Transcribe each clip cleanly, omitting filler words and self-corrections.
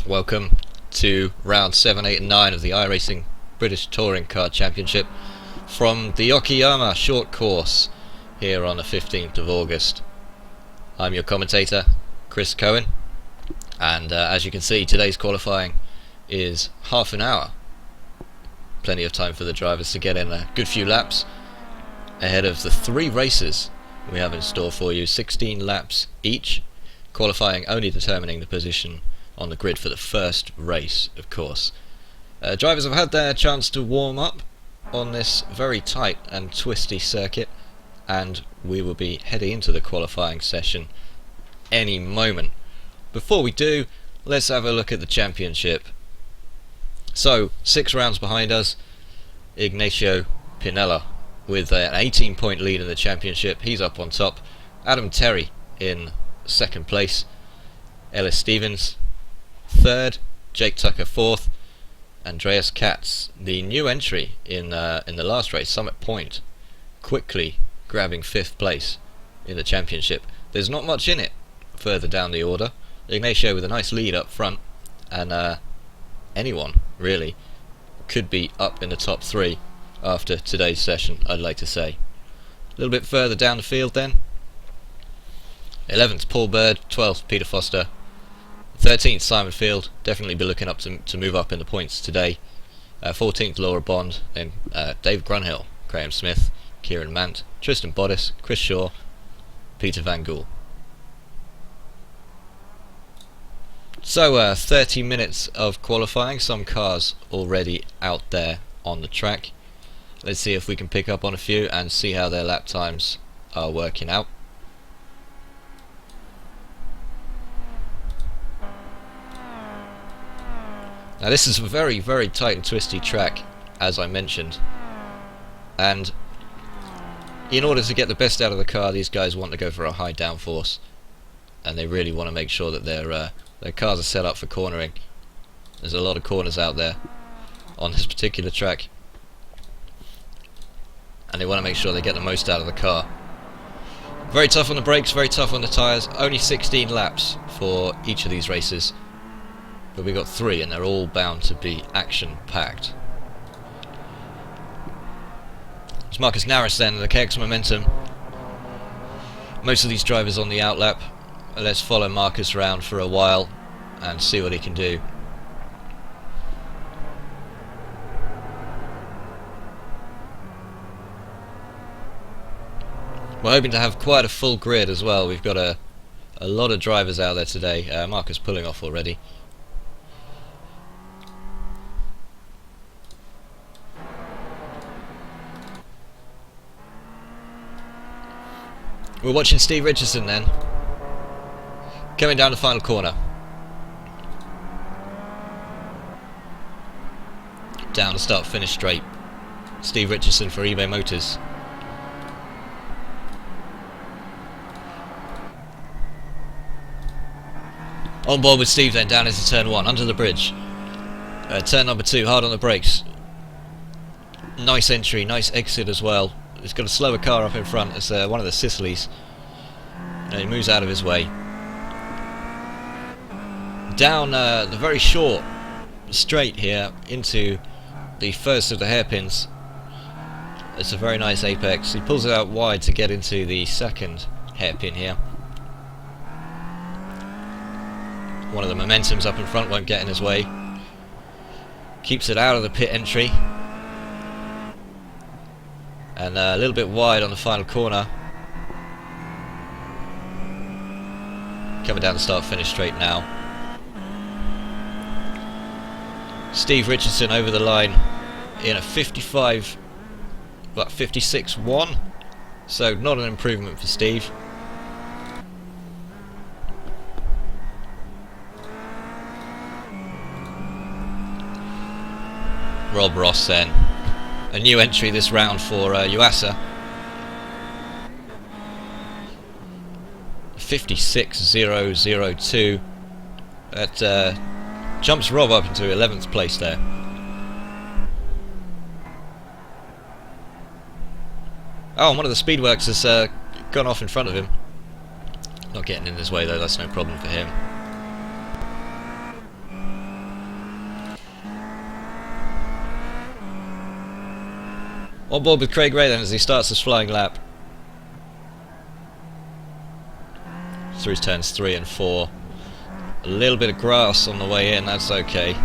Welcome to round 7, 8 and 9 of the iRacing British Touring Car Championship from the Okayama short course here on the 15th of August. I'm your commentator, Chris Cohen, and as you can see, today's qualifying is half an hour. Plenty of time for the drivers to get in a good few laps ahead of the 3 races we have in store for you, 16 laps each, qualifying only determining the position on the grid for the first race, of course. Drivers have had their chance to warm up on this very tight and twisty circuit, and we will be heading into the qualifying session any moment. Before we do, let's have a look at the championship. So, 6 rounds behind us, Ignacio Pinella with an 18-point lead in the championship. He's up on top. Adam Terry in second place. Ellis Stevens third, Jake Tucker fourth, Andreas Katz, the new entry in the last race, Summit Point, quickly grabbing 5th place in the championship. There's not much in it further down the order. Ignacio with a nice lead up front, and anyone really could be up in the top 3 after today's session, I'd like to say. A little bit further down the field then, 11th Paul Bird, 12th Peter Foster, 13th Simon Field, definitely be looking up to move up in the points today. 14th Laura Bond, then Dave Grunhill, Graham Smith, Kieran Mant, Tristan Bodis, Chris Shaw, Peter Van Gool. So 30 minutes of qualifying, some cars already out there on the track. Let's see if we can pick up on a few and see how their lap times are working out. Now this is a very, very tight and twisty track, as I mentioned, and in order to get the best out of the car, these guys want to go for a high downforce, and they really want to make sure that their cars are set up for cornering. There's a lot of corners out there on this particular track, and they want to make sure they get the most out of the car. Very tough on the brakes, very tough on the tyres. Only 16 laps for each of these races, but we've got 3 and they're all bound to be action-packed. It's Marcus Narris then, the KX Momentum. Most of these drivers on the outlap. Let's follow Marcus around for a while and see what he can do. We're hoping to have quite a full grid as well. We've got a lot of drivers out there today. Marcus pulling off already. We're watching Steve Richardson then, coming down the final corner. Down the start finish straight. Steve Richardson for eBay Motors. On board with Steve then, down into turn 1, under the bridge. Turn number 2, hard on the brakes. Nice entry, nice exit as well. He's got a slower car up in front. It's one of the Sicilies. And he moves out of his way. Down the very short straight here into the first of the hairpins. It's a very nice apex. He pulls it out wide to get into the second hairpin here. One of the Momentums up in front won't get in his way. Keeps it out of the pit entry. And a little bit wide on the final corner. Coming down the start finish straight now. Steve Richardson over the line in a 56.1. So not an improvement for Steve. Rob Ross then. A new entry this round for Yuasa. 56.002. That jumps Rob up into 11th place there. Oh, and one of the Speedworks has gone off in front of him. Not getting in his way though, that's no problem for him. On board with Craig Ray then as he starts his flying lap. Through turns 3 and 4. A little bit of grass on the way in, that's okay.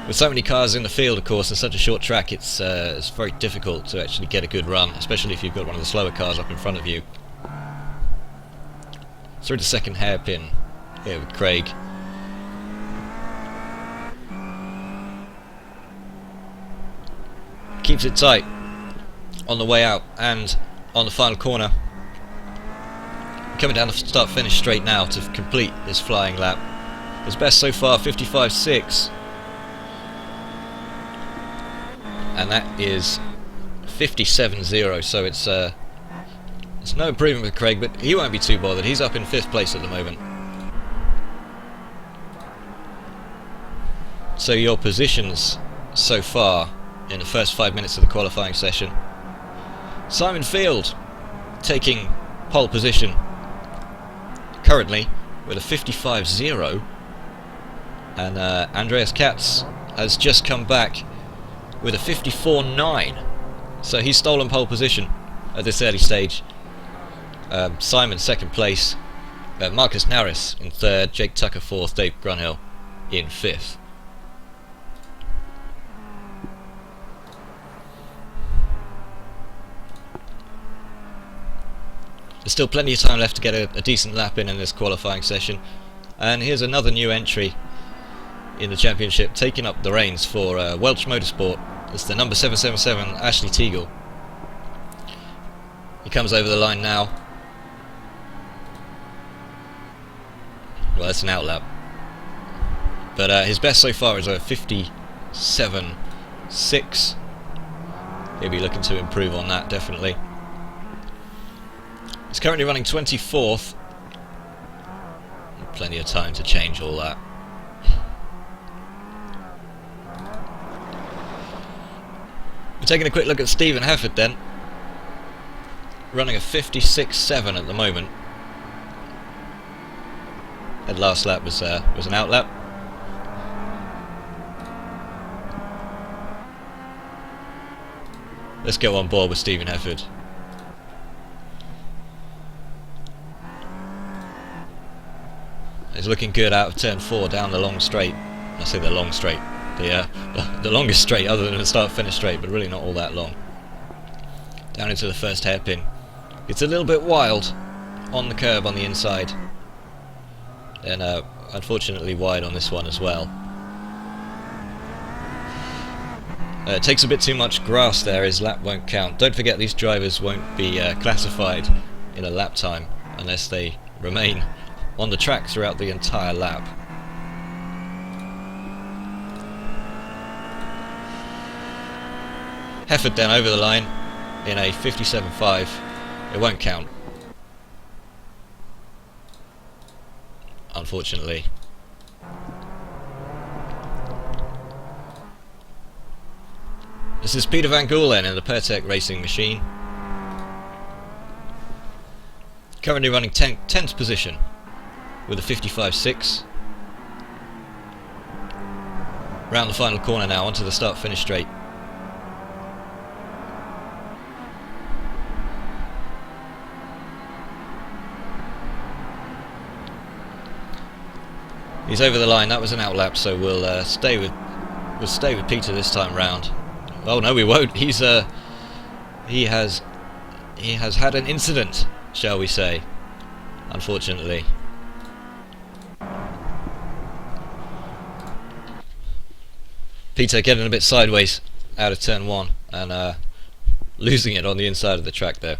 With so many cars in the field, of course, and such a short track, it's very difficult to actually get a good run, especially if you've got one of the slower cars up in front of you. Through the second hairpin here with Craig. Keeps it tight on the way out and on the final corner. Coming down the start-finish straight now to complete this flying lap. His best so far, 55.6. And that is 57.0, so it's no improvement with Craig, but he won't be too bothered. He's up in 5th place at the moment. So your positions so far in the first 5 minutes of the qualifying session. Simon Field taking pole position currently with a 55.0, and Andreas Katz has just come back with a 54.9, so he's stolen pole position at this early stage. Simon 2nd place, Marcus Narris in 3rd, Jake Tucker 4th, Dave Grunhill in 5th. There's still plenty of time left to get a decent lap in this qualifying session, and here's another new entry in the championship, taking up the reins for Welch Motorsport. It's the number 777 Ashley Teagle. He comes over the line now. Well, that's an outlap, but his best so far is a 57.6. He'll be looking to improve on that, definitely. He's currently running 24th. Plenty of time to change all that. We're taking a quick look at Stephen Hefford then. Running a 56.7 at the moment. That last lap was an outlap. Let's go on board with Stephen Hefford. He's looking good out of turn 4 down the long straight. I say the long straight. The longest straight other than the start-finish straight, but really not all that long. Down into the first hairpin. It's a little bit wild on the curb on the inside. And unfortunately wide on this one as well. It takes a bit too much grass there, his lap won't count. Don't forget these drivers won't be classified in a lap time unless they remain on the track throughout the entire lap. Hefford then over the line in a 57.5. It won't count, unfortunately. This is Peter Van Goolen in the Pertec racing machine. Currently running 10th position with a 55.6. Round the final corner now, onto the start-finish straight. He's over the line. That was an outlap, so we'll stay with Peter this time round. Oh no, we won't. He has had an incident, shall we say? Unfortunately. Peter getting a bit sideways out of turn 1 and losing it on the inside of the track there.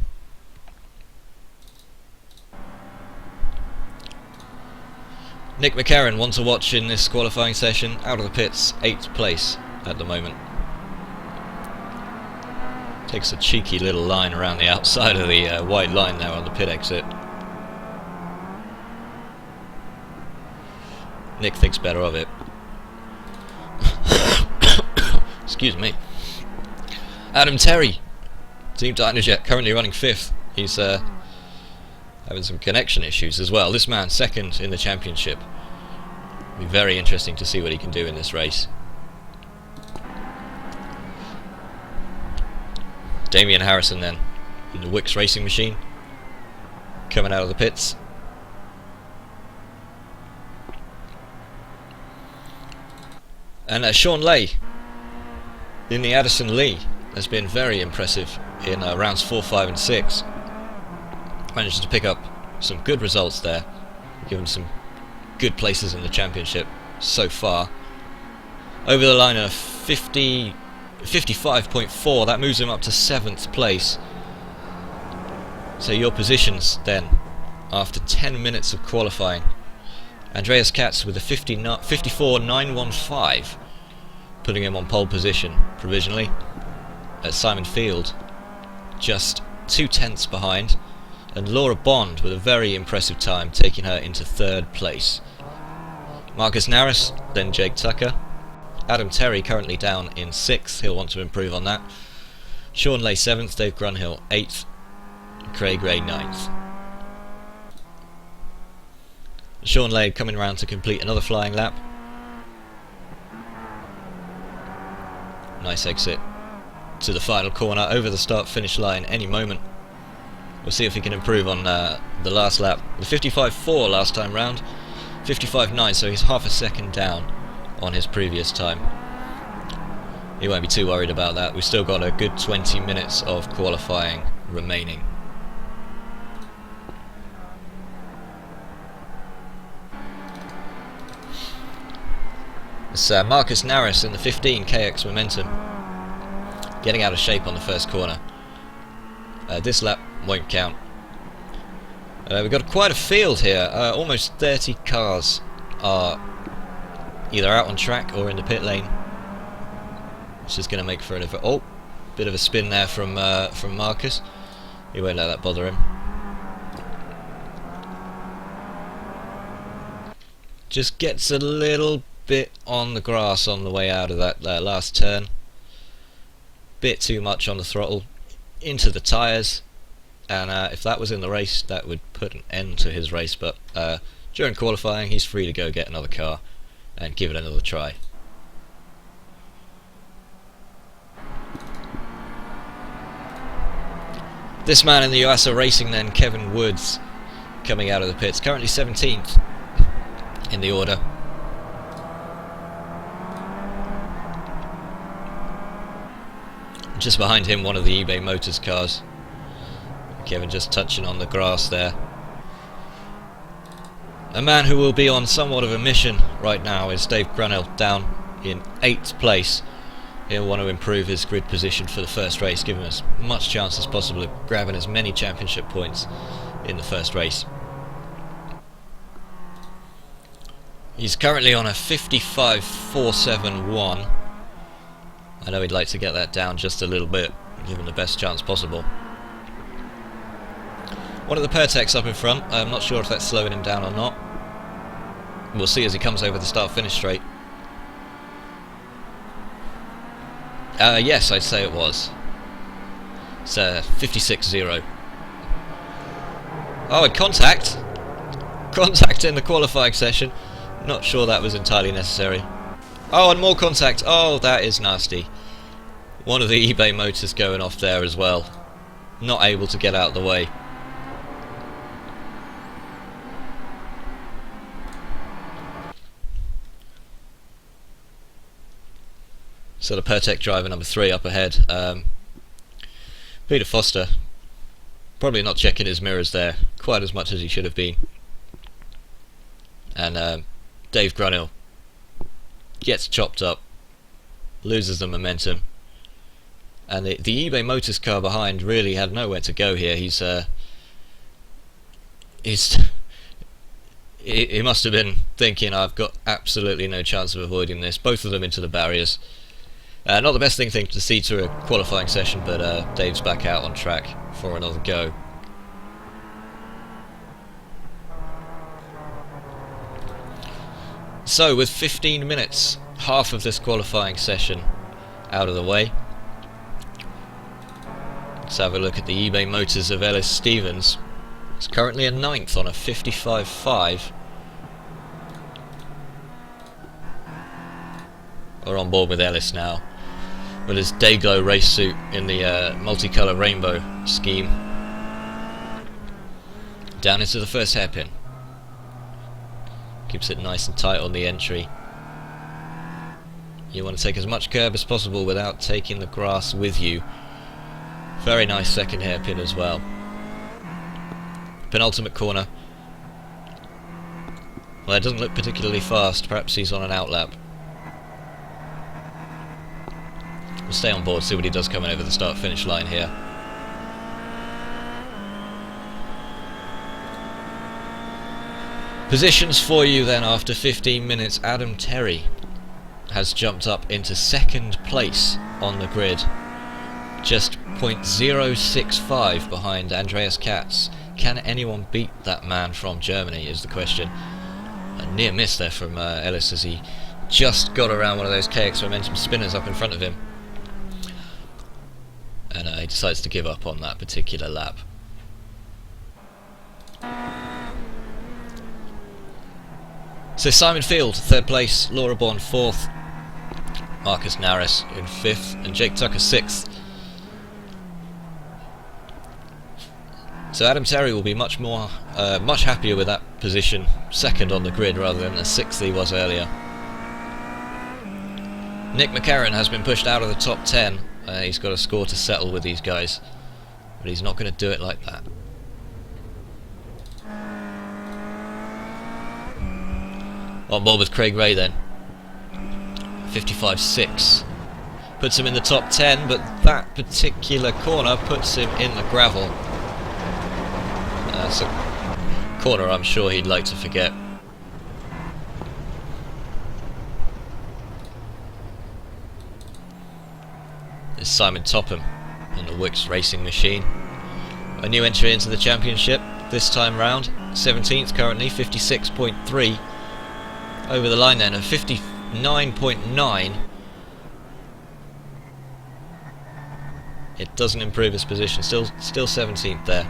Nick McCarron, one to watch in this qualifying session, out of the pits, 8th place at the moment. Takes a cheeky little line around the outside of the white line now on the pit exit. Nick thinks better of it. Excuse me. Adam Terry, Team Dynajet, currently running 5th. He's having some connection issues as well. This man 2nd in the championship. It'll be very interesting to see what he can do in this race. Damian Harrison then, in the Wix racing machine, coming out of the pits. And Sean Lay in the Addison Lee has been very impressive in rounds 4, 5 and 6. Managed to pick up some good results there, given some good places in the championship so far. Over the line of 55.4, that moves him up to 7th place. So your positions then, after 10 minutes of qualifying: Andreas Katz with a 54.915, putting him on pole position provisionally. Simon Field just 2/10 behind, and Laura Bond with a very impressive time, taking her into 3rd place. Marcus Narris, then Jake Tucker. Adam Terry currently down in 6th, he'll want to improve on that. Sean Lay 7th, Dave Grunhill 8th, Craig Ray 9th. Sean Lay coming round to complete another flying lap. Nice exit to the final corner, over the start finish line any moment. We'll see if he can improve on the last lap. The 55.4 last time round, 55.9, so he's half a second down on his previous time. He won't be too worried about that. We've still got a good 20 minutes of qualifying remaining. It's Marcus Narris in the 15 KX Momentum, getting out of shape on the first corner. This lap won't count. We've got quite a field here. Almost 30 cars are either out on track or in the pit lane. This is going to make for an bit of a spin there from Marcus. He won't let that bother him. Just gets a little bit on the grass on the way out of that last turn. Bit too much on the throttle into the tyres, and if that was in the race, that would put an end to his race. But during qualifying, he's free to go get another car and give it another try. This man in the Yuasa Racing then, Kevin Woods, coming out of the pits, currently 17th in the order. Just behind him, one of the eBay Motors cars. Kevin just touching on the grass there. A man who will be on somewhat of a mission right now is Dave Grunhill, down in 8th place. He'll want to improve his grid position for the first race, give him as much chance as possible of grabbing as many championship points in the first race. He's currently on a 55.471. I know he'd like to get that down just a little bit, give him the best chance possible. One of the Pertecs up in front. I'm not sure if that's slowing him down or not. We'll see as he comes over the start-finish straight. Yes, I'd say it was. It's 56.0. Oh, and contact! Contact in the qualifying session. Not sure that was entirely necessary. Oh, and more contact. Oh, that is nasty. One of the eBay Motors going off there as well. Not able to get out of the way. So the Pertec driver number 3 up ahead. Peter Foster, probably not checking his mirrors there quite as much as he should have been. And Dave Grunhill gets chopped up, loses the momentum, and the eBay Motors car behind really had nowhere to go here. He must have been thinking, I've got absolutely no chance of avoiding this. Both of them into the barriers. Not the best thing to see to a qualifying session, but Dave's back out on track for another go. So with 15 minutes, half of this qualifying session out of the way, let's have a look at the eBay Motors of Ellis Stevens. It's currently a 9th on a 55.5. We're on board with Ellis now. with his Dayglow race suit in the multicolour rainbow scheme. Down into the first hairpin. Keeps it nice and tight on the entry. You want to take as much curb as possible without taking the grass with you. Very nice second hairpin as well. Penultimate corner. Well, it doesn't look particularly fast. Perhaps he's on an outlap. We'll stay on board, see what he does coming over the start-finish line here. Positions for you then after 15 minutes. Adam Terry has jumped up into second place on the grid. Just 0.065 behind Andreas Katz. Can anyone beat that man from Germany is the question. A near miss there from Ellis as he just got around one of those KX Momentum spinners up in front of him. And he decides to give up on that particular lap. So Simon Field, third place, Laura Bourne fourth, Marcus Naris in fifth, and Jake Tucker sixth. So Adam Terry will be much happier with that position, second on the grid rather than the sixth he was earlier. Nick McCarron has been pushed out of the top 10. He's got a score to settle with these guys, but he's not going to do it like that. On board with Craig Ray then. 55.6 puts him in the top 10, but that particular corner puts him in the gravel. That's a corner I'm sure he'd like to forget. There's Simon Topham on the Wix racing machine. A new entry into the championship this time round. 17th currently, 56.3. Over the line then, of 59.9. It doesn't improve his position, still 17th there.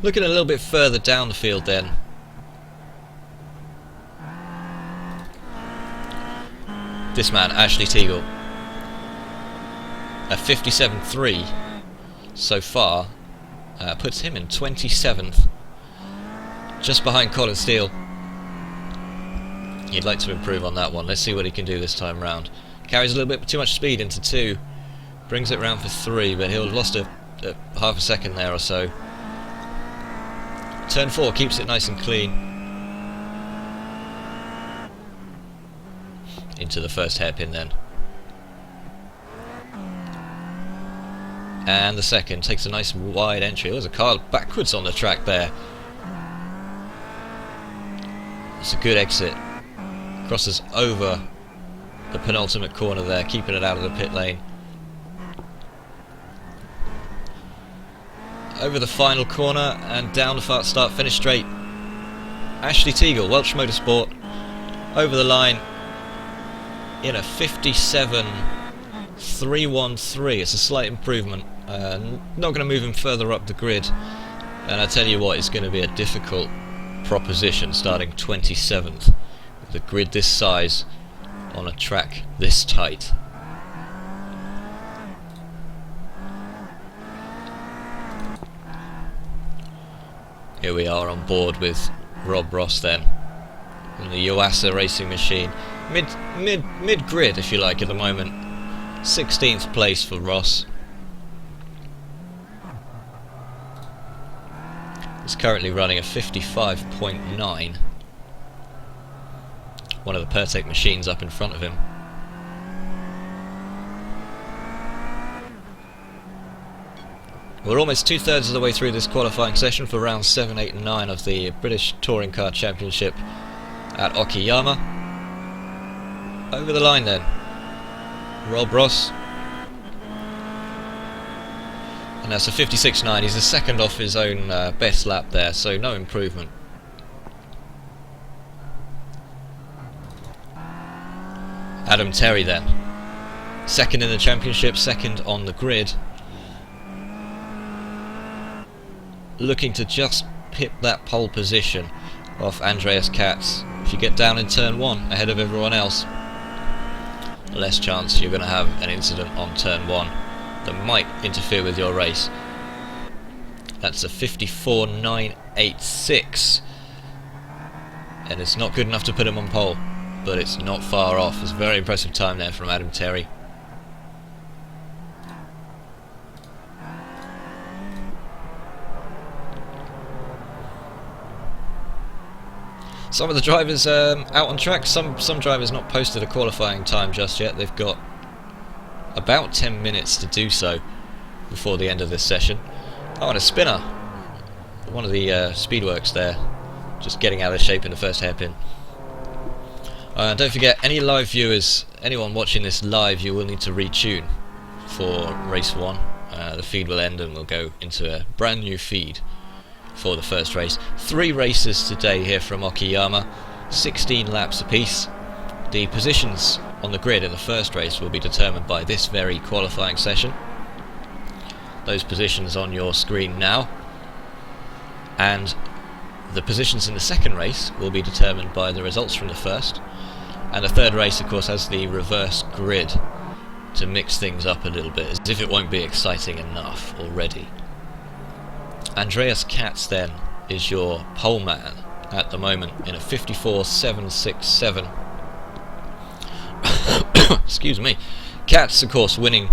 Looking a little bit further down the field then. This man, Ashley Teagle, a 57.3 so far, puts him in 27th. Just behind Colin Steele. He'd like to improve on that one. Let's see what he can do this time round. Carries a little bit too much speed into 2. Brings it round for 3, but he'll have lost a half a second there or so. Turn 4 keeps it nice and clean. Into the first hairpin then. And the second takes a nice wide entry. There's a car backwards on the track there. It's a good exit. Crosses over the penultimate corner there, keeping it out of the pit lane. Over the final corner and down the start finish straight. Ashley Teagle, Welsh Motorsport, over the line in a 57.313. It's a slight improvement. Not going to move him further up the grid. And I tell you what, it's going to be a difficult proposition starting 27th with a grid this size on a track this tight. Here we are on board with Rob Ross then in the Yuasa racing machine, mid grid if you like at the moment. 16th place for Ross. He's currently running a 55.9. One of the Pertec machines up in front of him. We're almost 2/3 of the way through this qualifying session for rounds 7, 8 and 9 of the British Touring Car Championship at Okayama. Over the line then, Rob Ross. And that's a 56.9. He's a second off his own best lap there, so no improvement. Adam Terry then, second in the championship, second on the grid. Looking to just pip that pole position off Andreas Katz if you get down in turn 1 ahead of everyone else. less chance you're going to have an incident on turn 1 that might interfere with your race. That's a 54.986, and it's not good enough to put him on pole, but it's not far off. It's a very impressive time there from Adam Terry. Some of the drivers out on track. Some drivers not posted a qualifying time just yet. They've got about 10 minutes to do so before the end of this session. Oh, and a spinner. One of the speedworks there, just getting out of shape in the first hairpin. Don't forget, any live viewers, anyone watching this live, you will need to retune for race 1. The feed will end and we'll go into a brand new feed for the first race. 3 races today here from Okayama, 16 laps apiece. The positions on the grid in the first race will be determined by this very qualifying session. Those positions on your screen now, and the positions in the second race will be determined by the results from the first, and the third race of course has the reverse grid to mix things up a little bit, as if it won't be exciting enough already. Andreas Katz then is your pole man at the moment in a 54.767. Excuse me. Katz of course winning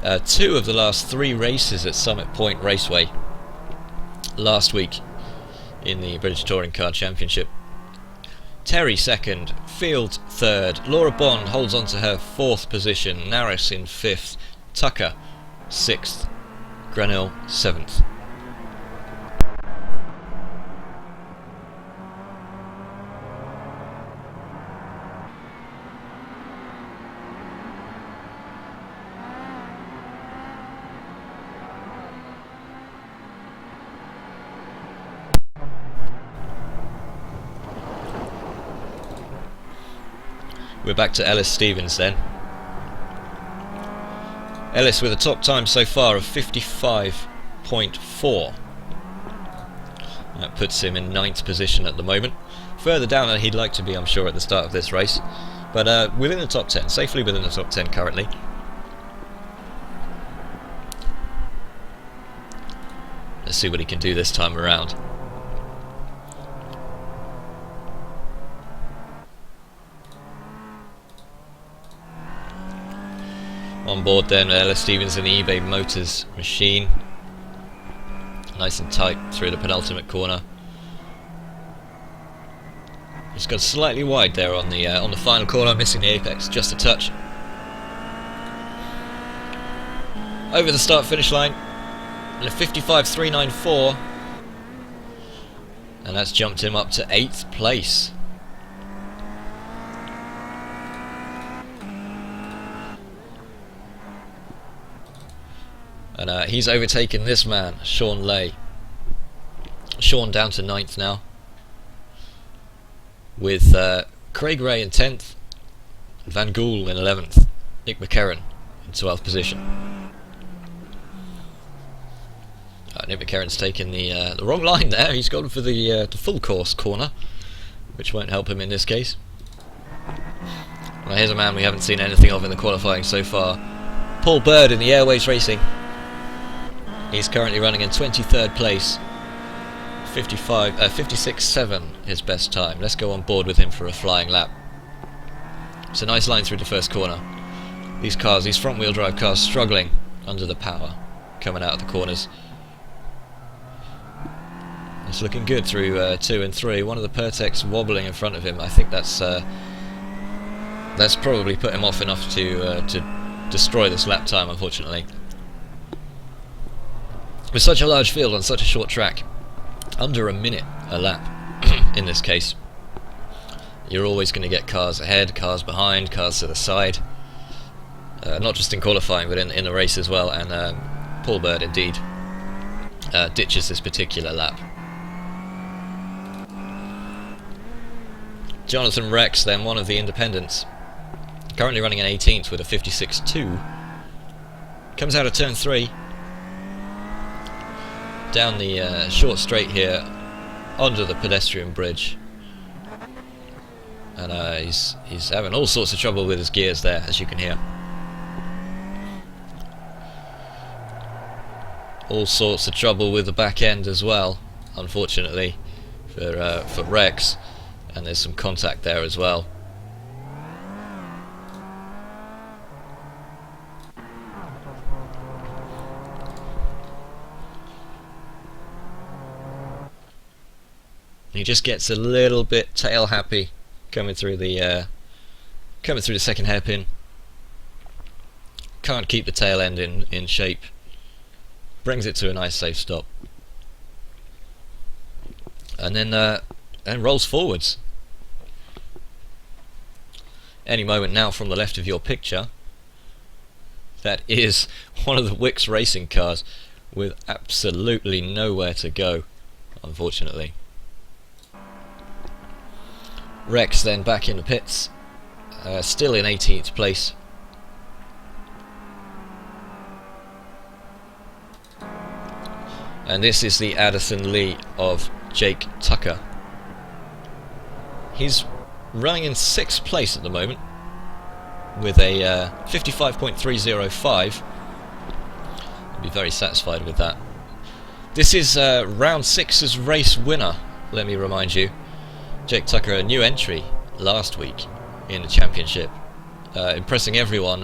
2 of the last 3 races at Summit Point Raceway last week in the British Touring Car Championship. Terry second, Field third, Laura Bond holds on to her 4th position, Naris in 5th, Tucker 6th, Granil 7th. We're back to Ellis Stevens then. Ellis with a top time so far of 55.4. That puts him in 9th position at the moment. Further down than he'd like to be, I'm sure, at the start of this race. But within the top 10, safely within the top 10 currently. Let's see what he can do this time around. On board then, Ellis Stevens in the eBay Motors machine. Nice and tight through the penultimate corner. Just got slightly wide there on the final corner, missing the apex just a touch. Over the start-finish line, and a 55.394, and that's jumped him up to 8th place. And he's overtaken this man, Sean Lay. Sean down to 9th now, with Craig Ray in 10th, Van Gool in 11th, Nick McCarron in 12th position. Nick McCarron's taken the wrong line there. He's gone for the full course corner, which won't help him in this case. Well, here's a man we haven't seen anything of in the qualifying so far, Paul Bird in the Airways Racing. He's currently running in 23rd place, 56.7 his best time. Let's go on board with him for a flying lap. It's a nice line through the first corner. These cars, these front wheel drive cars, struggling under the power coming out of the corners. It's looking good through 2 and 3. One of the Pertecs wobbling in front of him. I think that's probably put him off enough to destroy this lap time, unfortunately. With such a large field on such a short track, under a minute a lap in this case, you're always going to get cars ahead, cars behind, cars to the side, not just in qualifying but in the race as well, and Paul Bird indeed ditches this particular lap. Jonathan Rex then, one of the independents, currently running in 18th with a 56.2, comes out of turn 3, down the short straight here, onto the pedestrian bridge, and he's having all sorts of trouble with his gears there, as you can hear. All sorts of trouble with the back end as well, unfortunately, for Rex, and there's some contact there as well. He just gets a little bit tail happy coming through the second hairpin. Can't keep the tail end in shape. Brings it to a nice safe stop, and then rolls forwards. Any moment now from the left of your picture, that is one of the Wix racing cars with absolutely nowhere to go, unfortunately. Rex then back in the pits, still in 18th place. And this is the Addison Lee of Jake Tucker. He's running in 6th place at the moment with a 55.305. I'll be very satisfied with that. This is round 6's race winner, let me remind you. Jake Tucker, a new entry last week in the championship, impressing everyone,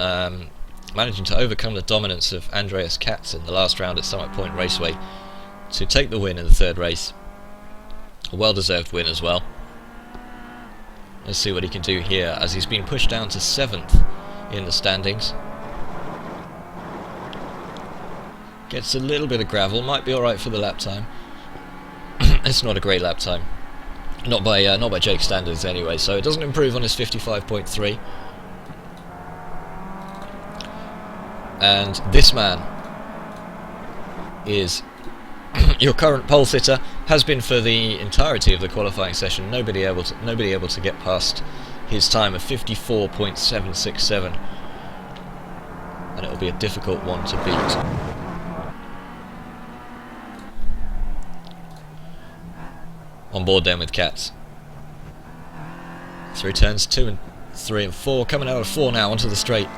managing to overcome the dominance of Andreas Katz in the last round at Summit Point Raceway to take the win in the 3rd race. A well-deserved win as well. Let's see what he can do here, as he's been pushed down to 7th in the standings. Gets a little bit of gravel, might be alright for the lap time. It's not a great lap time. Not by Jake's standards anyway, so it doesn't improve on his 55.3. And this man is your current pole sitter, has been for the entirety of the qualifying session. Nobody able to get past his time of 54.767, and it'll be a difficult one to beat. On board then with Katz. Through turns 2 and 3 and 4, coming out of 4 now onto the straight.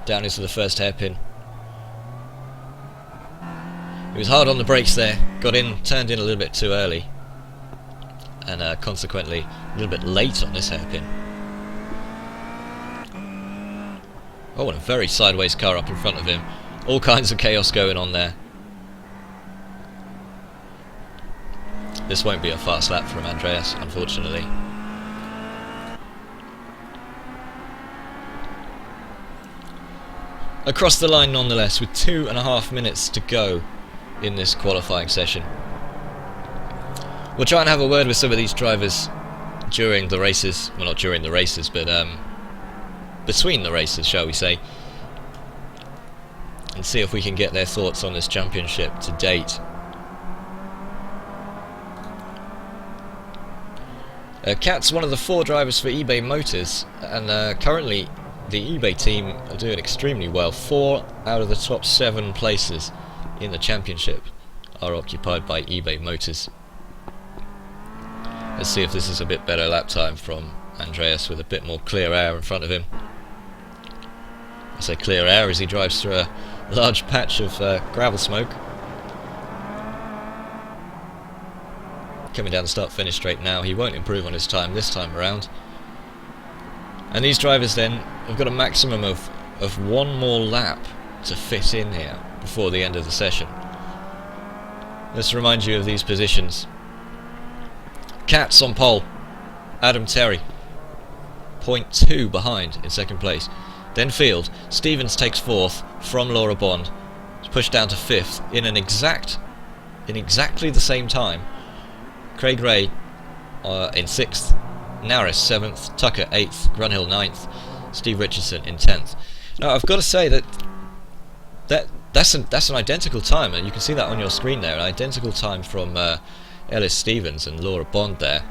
Down into the first hairpin. He was hard on the brakes there, turned in a little bit too early, and consequently a little bit late on this hairpin. Oh, and a very sideways car up in front of him. All kinds of chaos going on there. This won't be a fast lap from Andreas, unfortunately. Across the line nonetheless, with 2.5 minutes to go in this qualifying session. We'll try and have a word with some of these drivers during the races. Well, not during the races, but between the races, shall we say, and see if we can get their thoughts on this championship to date. Kat's one of the 4 drivers for eBay Motors, and currently the eBay team are doing extremely well. 4 out of the top 7 places in the championship are occupied by eBay Motors. Let's see if this is a bit better lap time from Andreas with a bit more clear air in front of him. I say clear air as he drives through a large patch of gravel smoke. Coming down the start-finish straight now. He won't improve on his time this time around. And these drivers then have got a maximum of 1 more lap to fit in here before the end of the session. Let's remind you of these positions. Katz on pole, Adam Terry 0.2 behind in 2nd place. Then field, Stevens takes 4th from Laura Bond. It's pushed down to 5th in exactly the same time. Craig Ray in 6th, Naris 7th, Tucker 8th, Grunhill 9th, Steve Richardson in 10th. Now I've got to say that's an identical time, and you can see that on your screen there, an identical time from Ellis Stevens and Laura Bond there.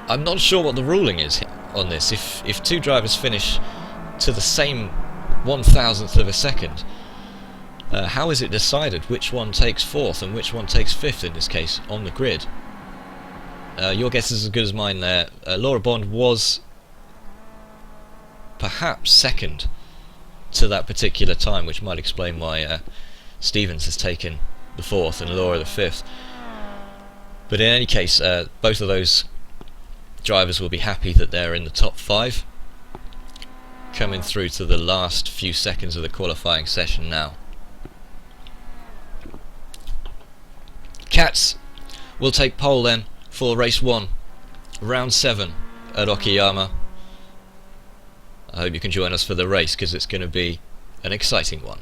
I'm not sure what the ruling is on this. If 2 drivers finish to the same 1,000th of a second, How is it decided which one takes 4th and which one takes 5th in this case on the grid? Your guess is as good as mine there. Laura Bond was perhaps 2nd to that particular time, which might explain why Stevens has taken the 4th and Laura the 5th. But in any case, both of those drivers will be happy that they're in the top 5, coming through to the last few seconds of the qualifying session now. Cats will take pole then for race 1, round 7 at Okayama. I hope you can join us for the race, because it's going to be an exciting one.